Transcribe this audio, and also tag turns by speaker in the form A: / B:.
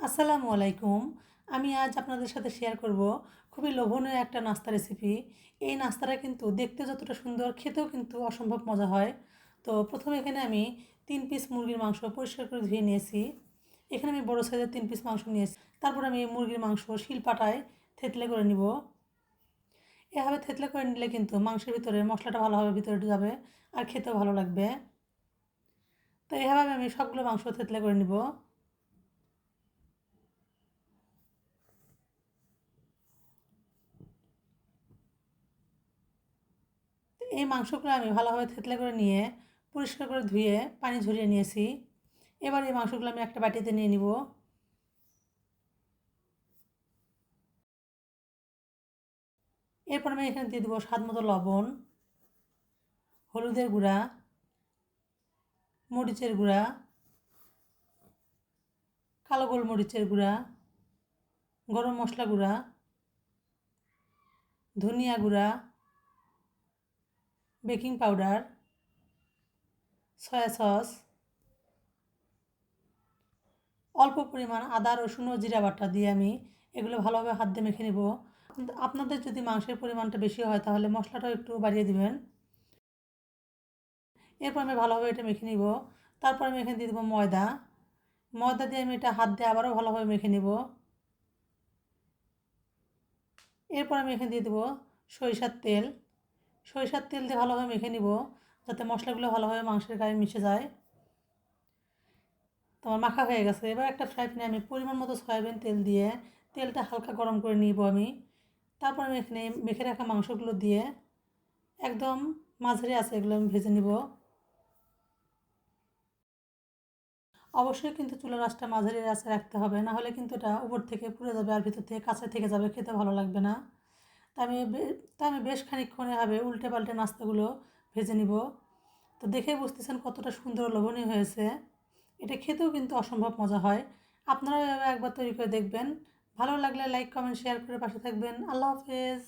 A: আসসালামু আলাইকুম। আমি আজ আপনাদের সাথে শেয়ার করব খুবই লোভনীয় একটা নাস্তা রেসিপি। এই নাস্তাটা কিন্তু দেখতে যতটা সুন্দর, খেতেও কিন্তু অসম্ভব মজা হয়। তো প্রথমে এখানে আমি 3 পিস মুরগির মাংস পরিষ্কার করে ধুয়ে নিয়েছি। এখানে আমি বড় সাইজের 3 পিস মাংস নিয়েছি। তারপর আমি মুরগির মাংস শিলপাটায় থেতলে করে নিব। এভাবে থেতলে করে নিলে কিন্তু মাংসের ভিতরে মশলাটা ভালোভাবে ভিতরে যাবে আর খেতেও ভালো লাগবে। তো এভাবে আমি সবগুলো মাংস থেতলে করে নিব। এই মাংসগুলো আমি ভালোভাবে থেতলে করে নিয়ে পরিষ্কার করে ধুয়ে পানি ঝরিয়ে নিয়েছি। এবার এই মাংসগুলো আমি একটা বাটিতে নিয়ে নিব। এরপর আমি এখানে দিয়ে দেবো স্বাদ মতো লবণ, হলুদের গুঁড়া, মরিচের গুঁড়া, কালো গোলমরিচের গুঁড়া, গরম মশলা গুঁড়া, ধনিয়া গুঁড়া, বেকিং পাউডার, সয়া সস, অল্প পরিমাণ আদা রসুন ও জিরা বাটা দিয়ে আমি এগুলো ভালোভাবে হাত দিয়ে মেখে নেব। আপনাদের যদি মাংসের পরিমাণটা বেশি হয় তাহলে মশলাটাও একটু বাড়িয়ে দিবেন। এরপর আমি ভালোভাবে এটা মেখে নিব। তারপর আমি এখানে দিয়ে দেবো ময়দা। ময়দা দিয়ে আমি এটা হাত দিয়ে আবারও ভালোভাবে মেখে নিব। এরপর আমি এখানে দিয়ে দেবো সরিষার তেল। সরিষার তেল দিয়ে ভালোভাবে মেখে নিব যাতে মশলাগুলো ভালোভাবে মাংসের গায়ে মিশে যায়। তোমার মাখা হয়ে গেছে। এবার একটা ফ্রাই প্যানে আমি পরিমাণ মতো সয়াবিন তেল দিয়ে তেলটা হালকা গরম করে নিব আমি। তারপর আমি এখানে মেখে রাখা মাংসগুলো দিয়ে একদম মাঝারি আছে এগুলো আমি ভেজে নিব। অবশ্যই কিন্তু চুলার আঁচটা মাঝারি আঁচে রাখতে হবে, না হলে কিন্তু এটা উপর থেকে পুড়ে যাবে আর ভিতর থেকে কাঁচা থেকে যাবে, খেতে ভালো লাগবে না। তা আমি বেশ খানিকক্ষণ এভাবে উল্টে পাল্টে নাস্তাগুলো ভেজে নিব। তো দেখে বুঝতেছেন কতটা সুন্দর লোভনীয় হয়েছে। এটা খেতেও কিন্তু অসম্ভব মজা হয়। আপনারাও এভাবে একবার তৈরি করে দেখবেন। ভালো লাগলে লাইক কমেন্ট শেয়ার করে পাশে থাকবেন। আল্লাহ হাফেজ।